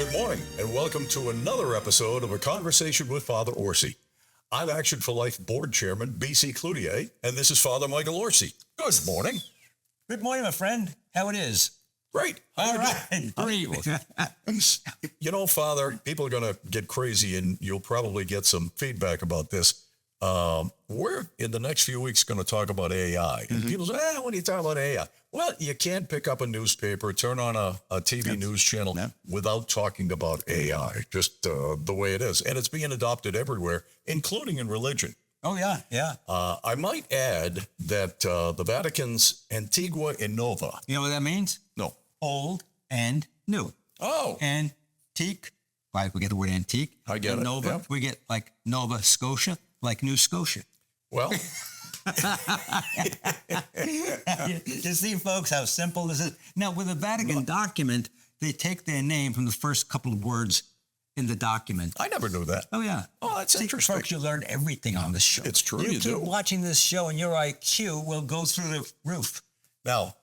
Good morning, and welcome to another episode of A Conversation with Father Orsi. I'm Action for Life Board Chairman B.C. Cloutier, and this is Father Michael Orsi. Good morning. Good morning, my friend. How it is? Great. All right. Great. You know, Father, people are going to get crazy, and you'll probably get some feedback about this. We're, in the next few weeks, going to talk about AI. And people say, what are you talking about AI? Well, you can't pick up a newspaper, turn on a TV news channel without talking about AI, just the way it is. And it's being adopted everywhere, including in religion. Oh, yeah. I might add that the Vatican's Antigua et Nova. You know what that means? No. Old and new. Oh. Antique. Right, we get the word antique. I get and it. Nova. Yep. We get like Nova Scotia, like New Scotia. Well, You see, folks, how simple this is. Now, with a Vatican document, they take their name from the first couple of words in the document. I never knew that. Oh, yeah. Oh, that's interesting. Folks, you learn everything on this show. It's true, You you keep do. watching this show, and your IQ will go through the roof. Now,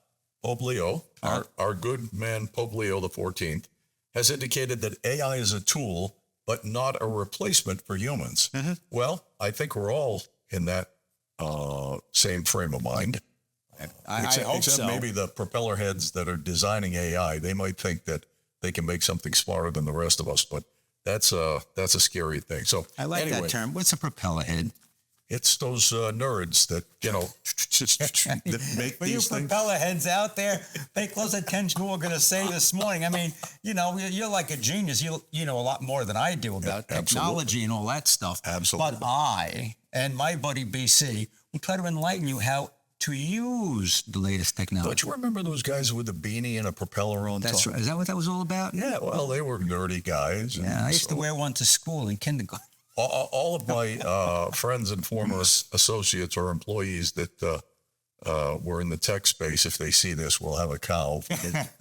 Pope Leo, our good man Pope Leo the 14th, has indicated that AI is a tool, but not a replacement for humans. Well, I think we're all in that same frame of mind. I hope Except so. maybe the propeller heads that are designing AI, they might think that they can make something smarter than the rest of us, but that's a scary thing. So I like anyway, that term. What's a propeller head? it's those nerds that, that make For you these things. propeller heads out there, pay close attention to what we're going to say this morning. I mean, you're like a genius. You know a lot more than I do about technology and all that stuff. Absolutely. But I and my buddy BC will try to enlighten you how to use the latest technology. Don't you remember those guys with a beanie and a propeller on That's top? right. Is that what that was all about? Yeah, well, they were nerdy guys. And Yeah, I used to so wear one to school in kindergarten. all of my friends and former associates or employees that were in the tech space, if they see this, will have a cow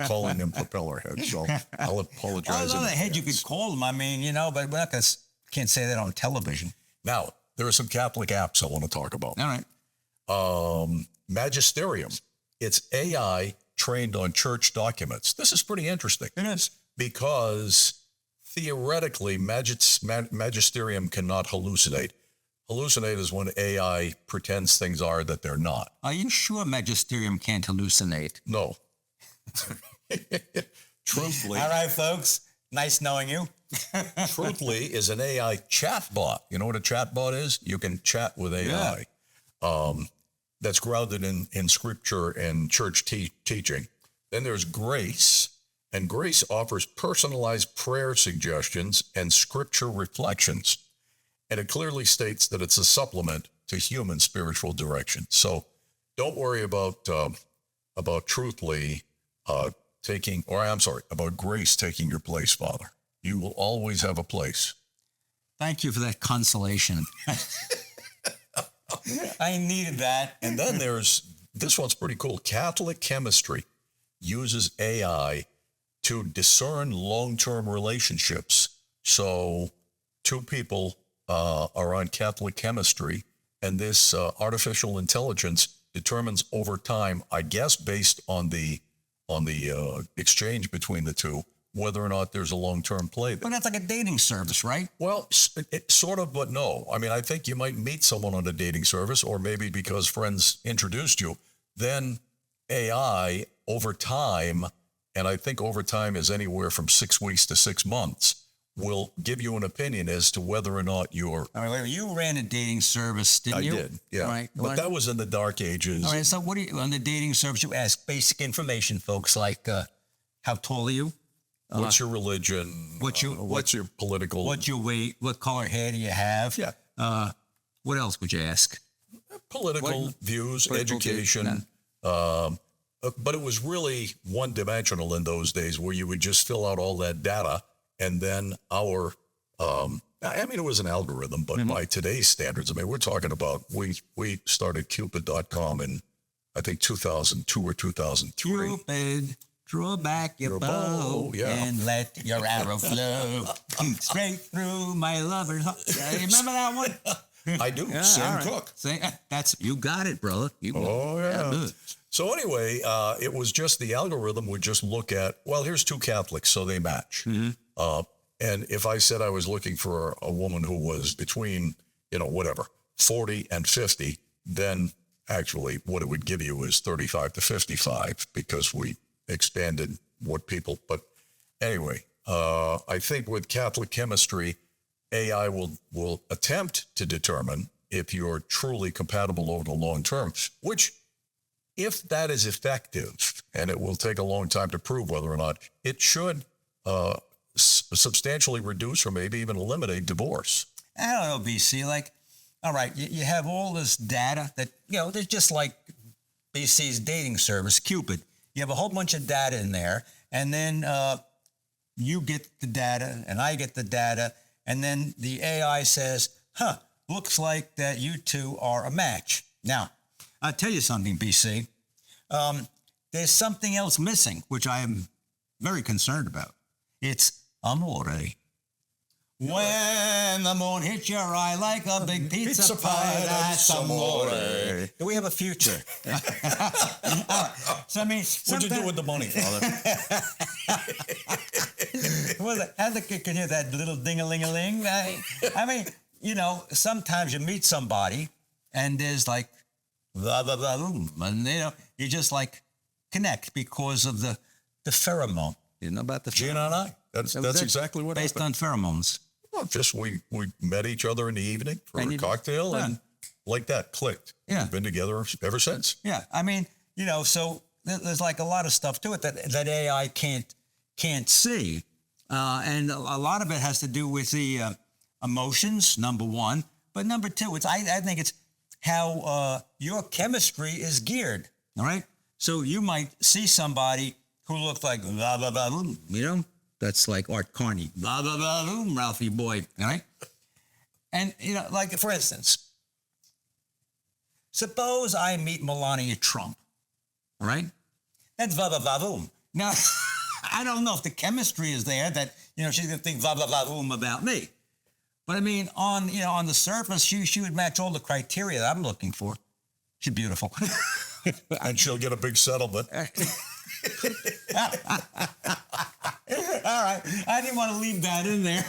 calling them propeller heads. So I'll apologize. Well, in another head you advance. could call them. I mean, but we're not going to, can't say that on television. Now, there are some Catholic apps I want to talk about. All right. Magisterium. It's AI trained on church documents. This is pretty interesting. It is. Because theoretically, magisterium cannot hallucinate. Hallucinate is when AI pretends things are that they're not. Are you sure magisterium can't hallucinate? No. Truthfully, All right, folks. Nice knowing you. Truthfully is an AI chatbot. You know what a chatbot is? You can chat with AI. That's grounded in scripture and church teaching. Then there's Grace, and Grace offers personalized prayer suggestions and scripture reflections. And it clearly states that it's a supplement to human spiritual direction. So don't worry about Truthfully about Grace taking your place, Father. You will always have a place. Thank you for that consolation. I needed that. And then there's, this one's pretty cool. Catholic chemistry uses AI to discern long-term relationships. So two people are on Catholic chemistry, and this artificial intelligence determines over time, I guess based on the exchange between the two, whether or not there's a long-term play there. But that's like a dating service, right? Well, it sort of, but no. I mean, I think you might meet someone on a dating service, or maybe because friends introduced you. Then AI over time, and I think over time is anywhere from 6 weeks to 6 months, will give you an opinion as to whether or not you're... All right, wait, you ran a dating service, didn't you? I did, yeah. All right. But that was in the dark ages. All right, so what do you, on the dating service, you ask basic information, folks, like how tall are you? What's your religion? What's your political... What's your weight? What color hair do you have? Yeah. What else would you ask? Political views, Political education. But it was really one-dimensional in those days, where you would just fill out all that data, and then it was an algorithm, but by today's standards, I mean, we're talking about, we started Cupid.com in, I think, 2002 or 2003. Cupid, draw back your bow and let your arrow flow straight through my lover's heart. Remember that one? I do. Yeah, Sam all right. Cooke. You got it, brother. Oh, yeah. Good. So anyway, it was just the algorithm would just look at, well, here's two Catholics, so they match. And if I said I was looking for a woman who was between, 40 and 50, then actually what it would give you is 35 to 55 because we expanded what people, but anyway, I think with Catholic chemistry, AI will attempt to determine if you're truly compatible over the long term, which if that is effective, and it will take a long time to prove whether or not, it should substantially reduce or maybe even eliminate divorce. I don't know, BC. Like, all right, you have all this data that, there's just like BC's dating service, Cupid. You have a whole bunch of data in there, and then you get the data, and I get the data, and then the AI says, looks like that you two are a match. Now, I'll tell you something, BC. There's something else missing, which I am very concerned about. It's amore. When the moon hits your eye like a big pizza pie, that's amore. Do we have a future? So, I mean, What'd you do with the money, Father? Well, as a kid can hear that little ding-a-ling-a-ling. I mean, sometimes you meet somebody and there's like, blah, blah, blah, and you just like connect because of the pheromone. You know about the pheromone? Gina and I. That's exactly what based happened. on pheromones. Well, just we met each other in the evening for a cocktail and like that clicked. Yeah. We've been together ever since. Yeah. I mean, so there's like a lot of stuff to it that AI can't see. And a lot of it has to do with the emotions, number one. But number two, I think it's how your chemistry is geared. All right. So you might see somebody who looks like blah, blah, blah, that's like Art Carney, blah, blah, blah, Ralphie Boyd. All right. And, like, for instance, suppose I meet Melania Trump. All right. That's blah, blah, blah, boom. Now, I don't know if the chemistry is there that, she's going to think blah, blah, blah, boom about me. But I mean, on the surface, she would match all the criteria that I'm looking for. She's beautiful. And she'll get a big settlement. All right. I didn't want to leave that in there.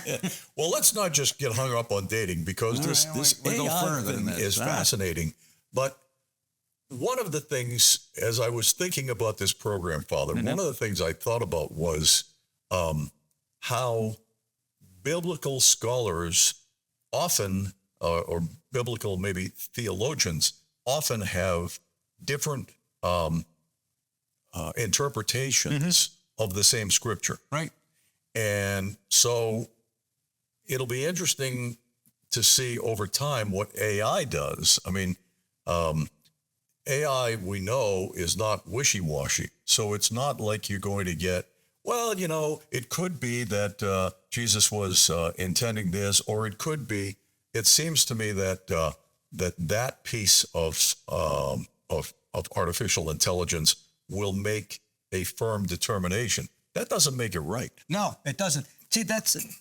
Well, let's not just get hung up on dating because this AI thing is fascinating. But one of the things, as I was thinking about this program, Father, one of the things I thought about was how biblical scholars often, or biblical maybe theologians, often have different interpretations of the same scripture. Right. And so it'll be interesting to see over time what AI does. I mean, AI, we know, is not wishy-washy. So it's not like you're going to get, well, it could be that Jesus was intending this, or it could be, it seems to me that that piece of artificial intelligence will make a firm determination. That doesn't make it right. No, it doesn't. See,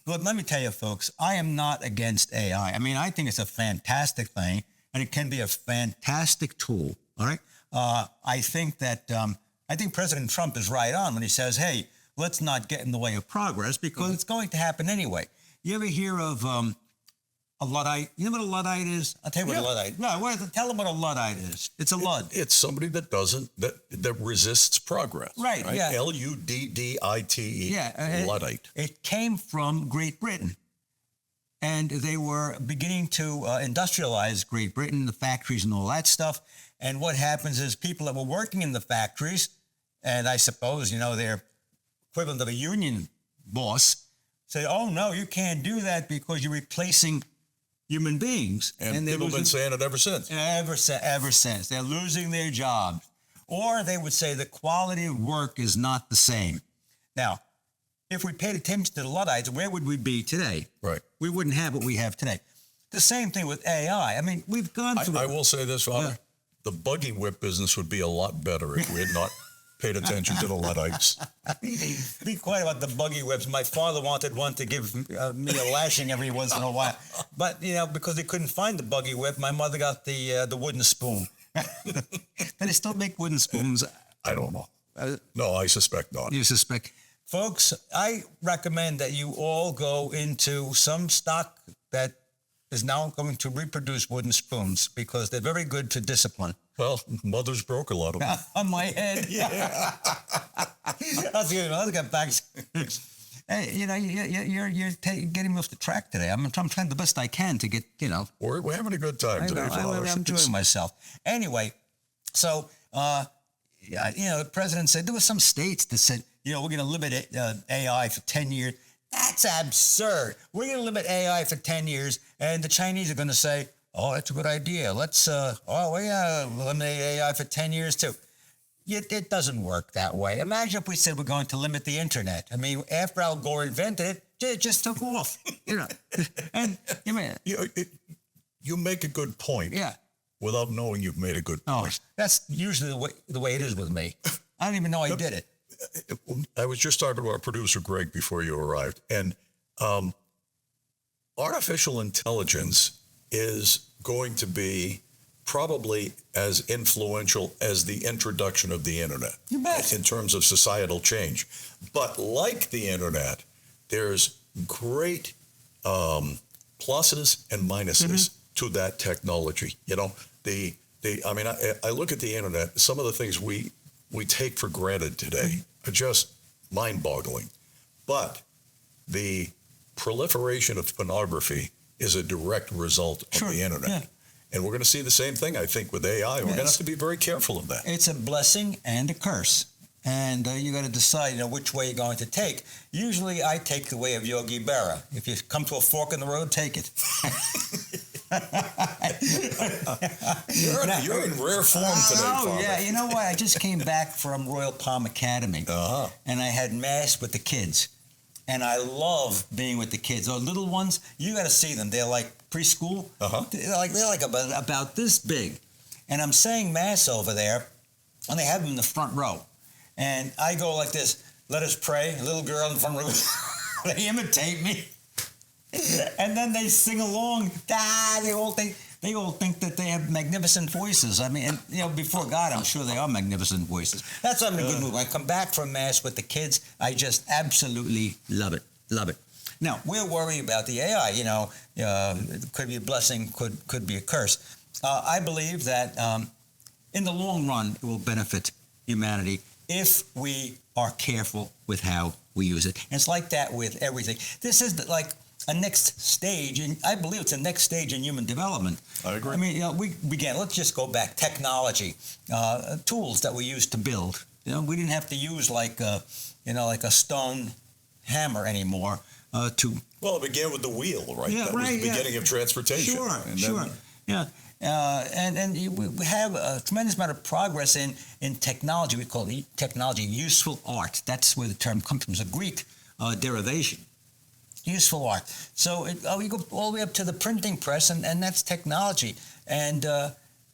but let me tell you, folks, I am not against AI. I mean, I think it's a fantastic thing, and it can be a fantastic tool, all right? I think President Trump is right on when he says, hey, let's not get in the way of progress because it's going to happen anyway. You ever hear of a Luddite? You know what a Luddite is? I'll tell you what a Luddite. No, tell them what a Luddite is. It's a Lud. It's somebody that that resists progress. Right. Yeah. Luddite. Yeah. Luddite. It came from Great Britain, and they were beginning to industrialize Great Britain, the factories and all that stuff. And what happens is people that were working in the factories, and I suppose they're equivalent of a union boss, say, "Oh no, you can't do that because you're replacing human beings." And people have been saying it ever since. Ever since. They're losing their jobs. Or they would say the quality of work is not the same. Now, if we paid attention to the Luddites, where would we be today? Right. We wouldn't have what we have today. The same thing with AI. I mean, we've gone through... I will say this, Father. The buggy whip business would be a lot better if we had not paid attention to the Luddites. Be quiet about the buggy whips. My father wanted one to give me a lashing every once in a while. But, because they couldn't find the buggy whip, my mother got the wooden spoon. Do they still make wooden spoons? I don't know. No, I suspect not. You suspect. Folks, I recommend that you all go into some stock that is now going to reproduce wooden spoons because they're very good to discipline. Well, mothers broke a lot of them. On my head. Yeah. That's good. Let's get back. Hey, you're getting me off the track today. I'm trying the best I can to get, We're having a good time today, Flowers. I'm enjoying myself. Anyway, so, the president said there were some states that said, we're going to limit AI for 10 years. That's absurd. We're going to limit AI for 10 years, and the Chinese are going to say, oh, that's a good idea. Let's, eliminate AI for 10 years too. It doesn't work that way. Imagine if we said we're going to limit the internet. I mean, after Al Gore invented it just took off. And you make a good point. Yeah. Without knowing you've made a good point. That's usually the way it is with me. I don't even know I did it. I was just talking to our producer, Greg, before you arrived. And artificial intelligence is going to be probably as influential as the introduction of the internet. You bet. In terms of societal change. But like the internet, there's great pluses and minuses to that technology. I look at the internet, some of the things we take for granted today are just mind-boggling. But the proliferation of pornography is a direct result of the internet. Yeah. And we're going to see the same thing, I think, with AI. We're going to have to be very careful of that. It's a blessing and a curse. And you got to decide, which way you're going to take. Usually I take the way of Yogi Berra. If you come to a fork in the road, take it. You're in rare form today, Father. Yeah, you know what? I just came back from Royal Palm Academy, and I had mass with the kids. And I love being with the kids. Those little ones, you got to see them. They're like preschool. They're like about this big. And I'm saying mass over there, and they have them in the front row. And I go like this, let us pray. A little girl in the front row, they imitate me. And then they sing along. They all think that they have magnificent voices. I mean, before God, I'm sure they are magnificent voices. That's why I'm in a good mood. When I come back from mass with the kids, I just absolutely love it. Love it. Now, we're worried about the AI. It could be a blessing, could be a curse. I believe that in the long run, it will benefit humanity if we are careful with how we use it. And it's like that with everything. This is like a next stage, and I believe it's a next stage in human development. I agree. I mean, we began, let's just go back, technology, tools that we used to build. We didn't have to use like a stone hammer anymore Well, it began with the wheel, right? Yeah, that was the beginning of transportation. Sure. Yeah. And we have a tremendous amount of progress in technology. We call it technology useful art. That's where the term comes from. It's a Greek derivation. Useful art. So we go all the way up to the printing press, and that's technology. And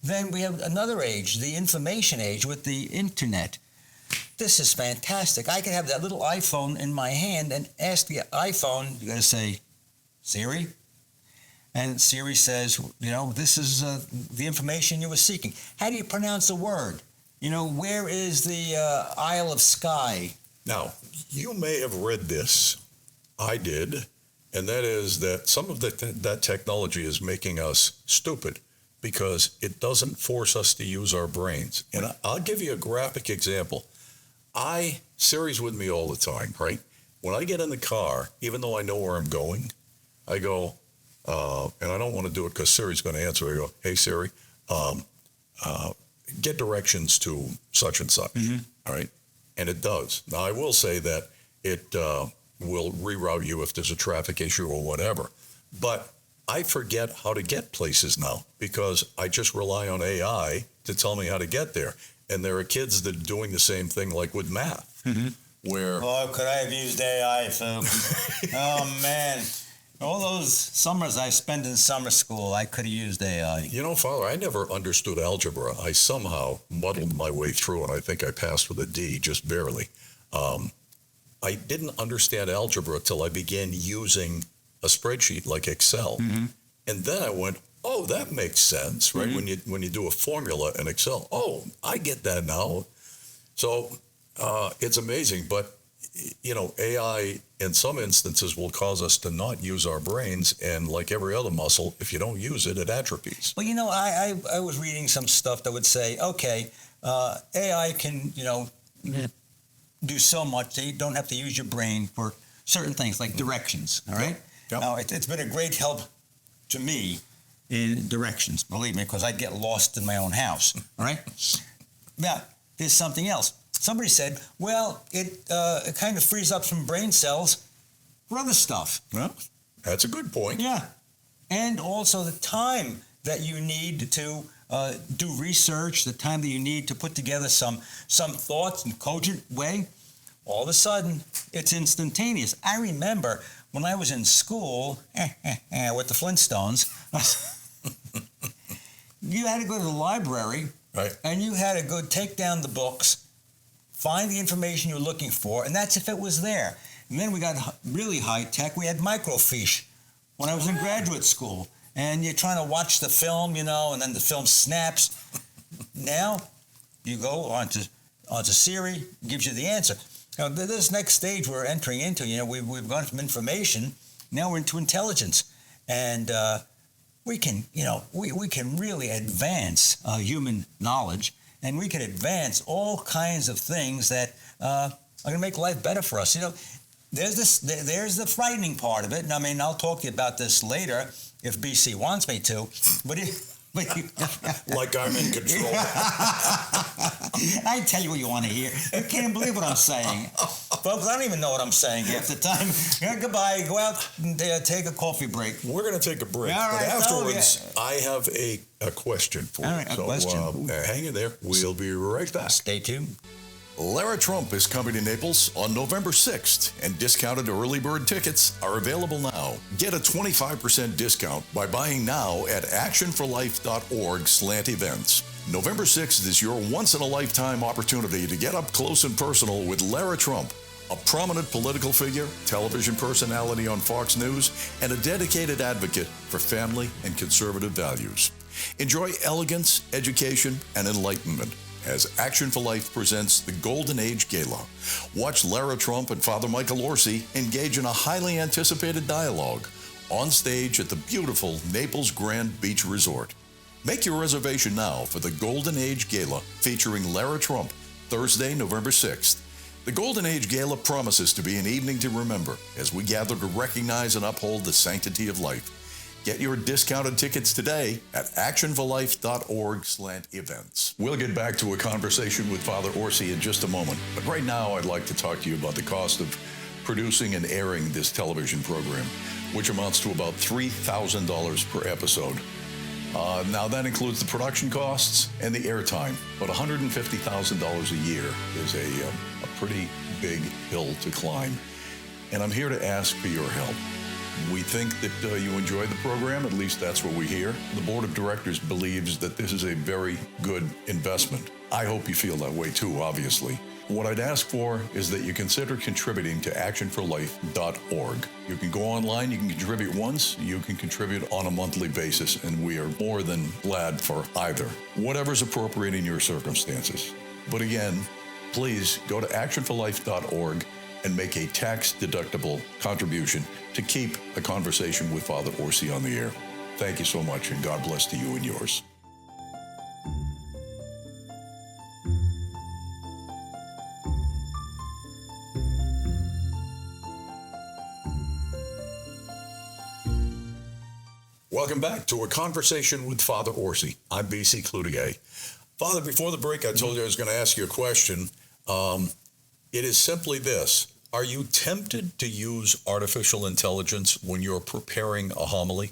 then we have another age, the information age with the internet. This is fantastic. I can have that little iPhone in my hand and ask the iPhone, you got to say, Siri? And Siri says, this is the information you were seeking. How do you pronounce the word? Where is the Isle of Skye? Now, you may have read this. I did. And that is that some of that technology is making us stupid because it doesn't force us to use our brains. And I'll give you a graphic example. Siri's with me all the time, right? When I get in the car, even though I know where I'm going, I go, and I don't want to do it because Siri's going to answer. I go, hey, Siri, get directions to such and such, all right? And it does. Now, I will say that it will reroute you if there's a traffic issue or whatever. But I forget how to get places now because I just rely on AI to tell me how to get there. And there are kids that are doing the same thing like with math, where... Oh, could I have used AI, folks? Oh, man. All those summers I spent in summer school, I could have used AI. You know, Father, I never understood algebra. I somehow muddled my way through, and I think I passed with a D, just barely. I didn't understand algebra till I began using a spreadsheet like Excel. Mm-hmm. And then I went, oh, that makes sense, right? Mm-hmm. When you do a formula in Excel, oh, I get that now. So it's amazing. But, you know, AI in some instances will cause us to not use our brains. And like every other muscle, if you don't use it, it atrophies. Well, you know, I was reading some stuff that would say, okay, AI can, you know, do so much that you don't have to use your brain for certain things like directions, all right? Yep. Now, it's been a great help to me in directions, believe me, because I'd get lost in my own house, all right? Now, there's something else. Somebody said, well, it kind of frees up some brain cells for other stuff. Well, that's a good point. Yeah. And also the time that you need to do research, the time that you need to put together some thoughts in a cogent way, all of a sudden, it's instantaneous. I remember when I was in school with the Flintstones, you had to go to the library, right, and you had to go take down the books, find the information you were looking for, and that's if it was there. And then we got really high tech. We had microfiche when I was in graduate school. And you're trying to watch the film, you know, and then the film snaps. Now, you go onto Siri, gives you the answer. Now, this next stage we're entering into, you know, we've gone from information, now we're into intelligence. And we can, you know, we can really advance human knowledge, and we can advance all kinds of things that are going to make life better for us. You know, there's the frightening part of it. And I mean, I'll talk to you about this later if BC wants me to, but like I'm in control. I tell you what you want to hear. You can't believe what I'm saying. Folks, I don't even know what I'm saying half the time. Yeah, goodbye. Go out and take a coffee break. We're going to take a break. All right, but afterwards, I have a question for you. All right, a question. Hang in there. We'll be right back. Stay tuned. Lara Trump is coming to Naples on November 6th, and discounted early bird tickets are available now. Get a 25% discount by buying now at actionforlife.org/events. November 6th is your once-in-a-lifetime opportunity to get up close and personal with Lara Trump, a prominent political figure, television personality on Fox News, and a dedicated advocate for family and conservative values. Enjoy elegance, education, and enlightenment as Action for Life presents the Golden Age Gala. Watch Lara Trump and Father Michael Orsi engage in a highly anticipated dialogue on stage at the beautiful Naples Grand Beach Resort. Make your reservation now for the Golden Age Gala featuring Lara Trump, Thursday, November 6th. The Golden Age Gala promises to be an evening to remember as we gather to recognize and uphold the sanctity of life. Get your discounted tickets today at actionforlife.org/events. We'll get back to a conversation with Father Orsi in just a moment. But right now, I'd like to talk to you about the cost of producing and airing this television program, which amounts to about $3,000 per episode. Now, that includes the production costs and the airtime, but $150,000 a year is a pretty big hill to climb. And I'm here to ask for your help. We think that you enjoy the program, at least that's what we hear. The board of directors believes that this is a very good investment. I hope you feel that way too, obviously. What I'd ask for is that you consider contributing to actionforlife.org. You can go online, you can contribute once, you can contribute on a monthly basis, and we are more than glad for either. Whatever's appropriate in your circumstances. But again, please go to actionforlife.org and make a tax-deductible contribution to keep a conversation with Father Orsi on the air. Thank you so much, and God bless to you and yours. Welcome back to A Conversation with Father Orsi. I'm BC Cloutier. Father, before the break, I told you I was going to ask you a question. It is simply this. Are you tempted to use artificial intelligence when you're preparing a homily?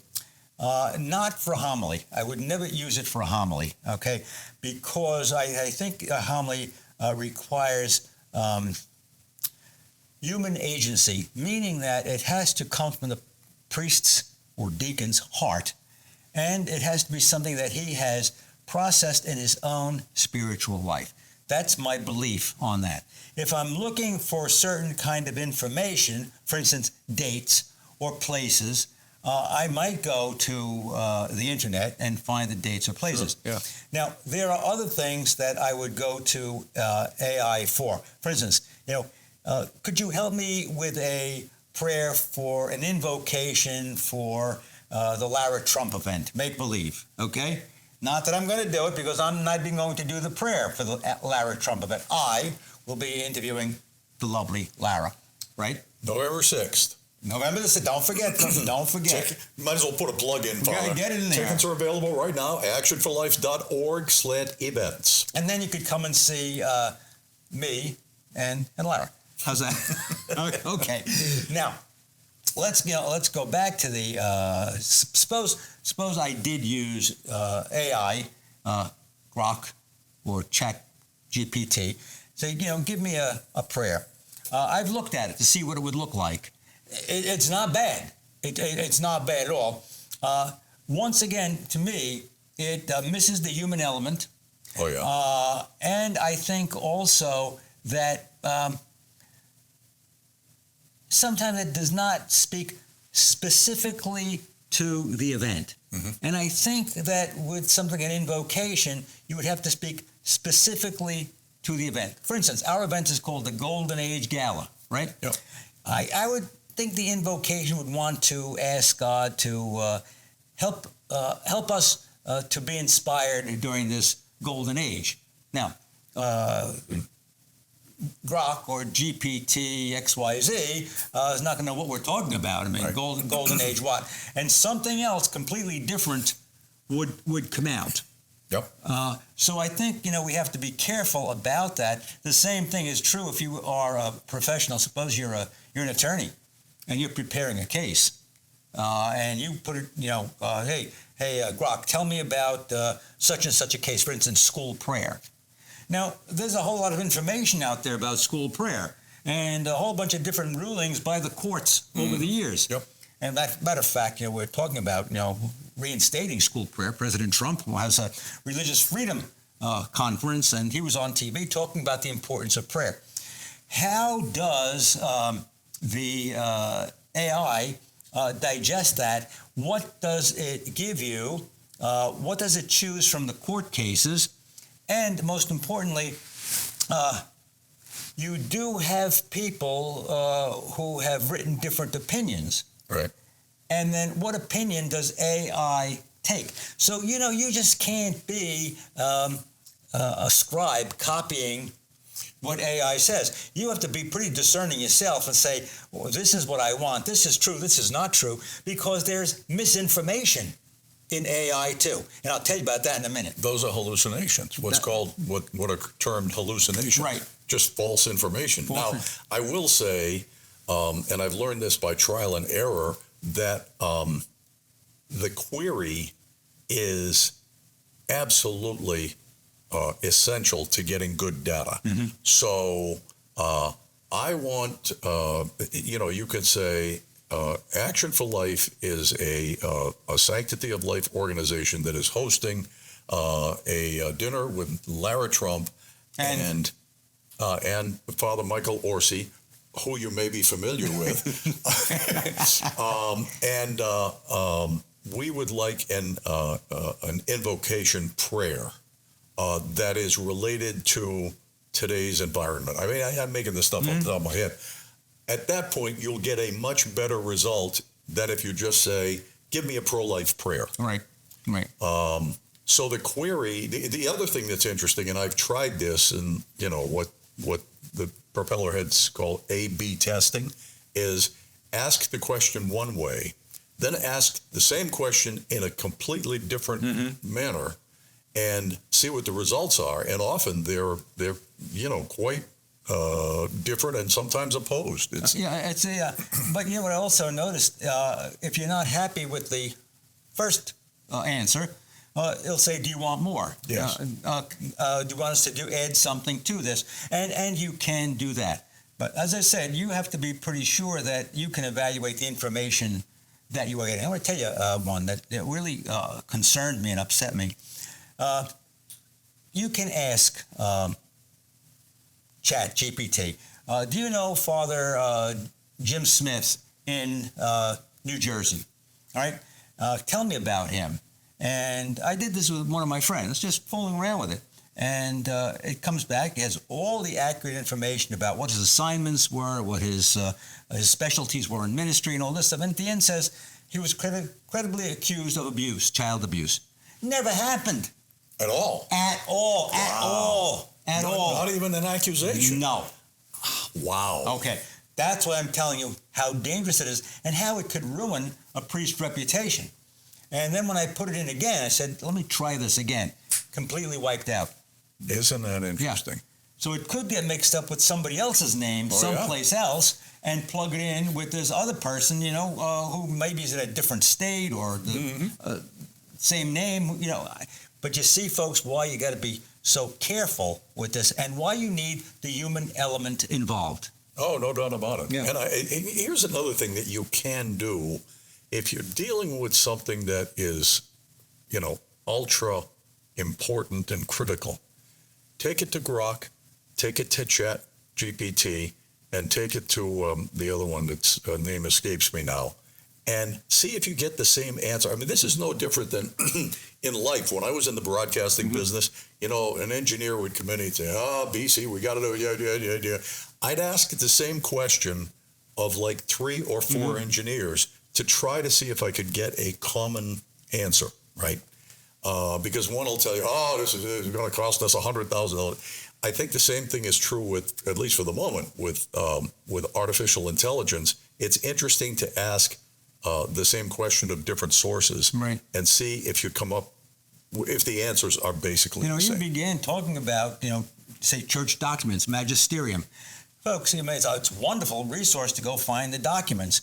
Not for homily. I would never use it for a homily, okay? Because I think a homily requires human agency, meaning that it has to come from the priest's or deacon's heart, and it has to be something that he has processed in his own spiritual life. That's my belief on that. If I'm looking for certain kind of information, for instance, dates or places, I might go to the internet and find the dates or places. Sure, yeah. Now, there are other things that I would go to AI for. For instance, could you help me with a prayer for an invocation for the Lara Trump event, make believe, okay? Not that I'm going to do it, because I'm not even going to do the prayer for the Lara Trump event. I will be interviewing the lovely Lara, right? November 6th. November the 6th. Don't forget. Don't forget. Might as well put a plug in, Father. Get it in there. Tickets are available right now, actionforlife.org/events. And then you could come and see me and Lara. How's that? Okay. Now, let's go back to the suppose I did use AI, Grok, or Chat GPT. Say, give me a prayer. I've looked at it to see what it would look like. It's not bad. It's not bad at all. Once again, to me, it misses the human element. Oh yeah. And I think also that sometimes it does not speak specifically to the event. Mm-hmm. And I think that with something, an invocation, you would have to speak specifically to the event. For instance, our event is called the Golden Age Gala, right? Yep. I would think the invocation would want to ask God to help us to be inspired during this golden age. Now, Grok or GPT XYZ is not going to know what we're talking about. I mean, right. golden age what? And something else completely different would come out. Yep. So I think, we have to be careful about that. The same thing is true if you are a professional. Suppose you're an attorney and you're preparing a case, and you put it, hey, Grok, tell me about such and such a case, for instance, school prayer. Now, there's a whole lot of information out there about school prayer and a whole bunch of different rulings by the courts over the years. Yep. And that matter of fact, we're talking about, reinstating school prayer. President Trump has a religious freedom conference, and he was on TV talking about the importance of prayer. How does the AI digest that? What does it give you? What does it choose from the court cases? And most importantly, you do have people who have written different opinions. Right. And then what opinion does AI take? So, you just can't be a scribe copying what AI says. You have to be pretty discerning yourself and say, well, this is what I want. This is true. This is not true. Because there's misinformation in AI too. And I'll tell you about that in a minute. Those are hallucinations. What are termed hallucinations. Right. Just false information. Now, I will say, and I've learned this by trial and error, that the query is absolutely essential to getting good data. Mm-hmm. So I want, you could say, Action for Life is a Sanctity of Life organization that is hosting a dinner with Lara Trump and Father Michael Orsi, who you may be familiar with. We would like an invocation prayer that is related to today's environment. I mean, I'm making this stuff off the top of my head. At that point, you'll get a much better result than if you just say, give me a pro-life prayer. Right. So the query, the other thing that's interesting, and I've tried this, and what the propeller heads call A/B testing, is ask the question one way, then ask the same question in a completely different manner, and see what the results are. And often they're quite different and sometimes opposed. But what I also noticed, if you're not happy with the first answer, it'll say, do you want more? Yes. Do you want us to add something to this? And you can do that. But as I said, you have to be pretty sure that you can evaluate the information that you are getting. I want to tell you one that really concerned me and upset me. You can ask Chat GPT, do you know Father Jim Smith in New Jersey? All right, tell me about him. And I did this with one of my friends, just fooling around with it. And it comes back, it has all the accurate information about what his assignments were, what his specialties were in ministry and all this stuff. And at the end says he was credibly accused of abuse, child abuse. Never happened. At all? At all. Wow. At all. At all. Not even an accusation? No. Wow. Okay. That's why I'm telling you how dangerous it is and how it could ruin a priest's reputation. And then when I put it in again, I said, let me try this again. Completely wiped out. Isn't that interesting? Yeah. So it could get mixed up with somebody else's name someplace else and plug it in with this other person, who maybe is in a different state or the same name, But you see, folks, why you got to be so careful with this and why you need the human element involved. Oh, no doubt about it. Yeah. And here's another thing that you can do if you're dealing with something that is, ultra important and critical. Take it to Grok, take it to Chat GPT, and take it to the other one that's name escapes me now, and see if you get the same answer. I mean, this is no different than in life. When I was in the broadcasting business, an engineer would come in and he'd say, BC, we got to do, yeah. I'd ask the same question of like 3 or 4 engineers to try to see if I could get a common answer, right? Because one will tell you, this is going to cost us $100,000. I think the same thing is true with, at least for the moment, with artificial intelligence. It's interesting to ask the same question of different sources, right, and see if you come up, if the answers are basically the same. You began talking about, say, church documents, magisterium. Folks, it's a wonderful resource to go find the documents.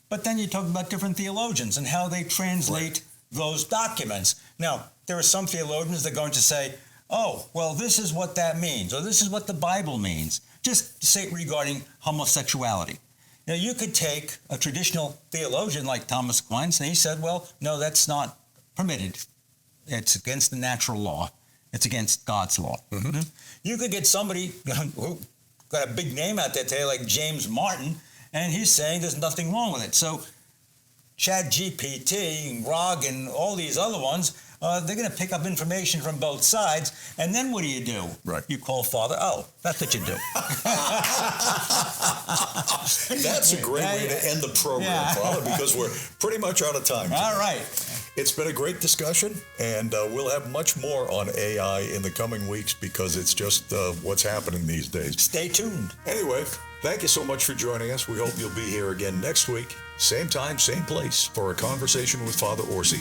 But then you talk about different theologians and how they translate those documents. Now, there are some theologians that are going to say, this is what that means, or this is what the Bible means. Just say regarding homosexuality. Now, you could take a traditional theologian like Thomas Aquinas, and he said, no, that's not permitted. It's against the natural law. It's against God's law. Mm-hmm. You could get somebody who got a big name out there today like James Martin, and he's saying there's nothing wrong with it. So Chat GPT and Grok and all these other ones, they're going to pick up information from both sides. And then what do? Right. You call Father. That's what you do. That's a great way to end the program, Father, because we're pretty much out of time today. All right. It's been a great discussion, and we'll have much more on AI in the coming weeks because it's just what's happening these days. Stay tuned. Anyway, thank you so much for joining us. We hope you'll be here again next week, same time, same place, for a conversation with Father Orsi.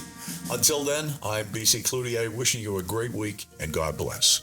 Until then, I'm BC Cloutier, wishing you a great week, and God bless.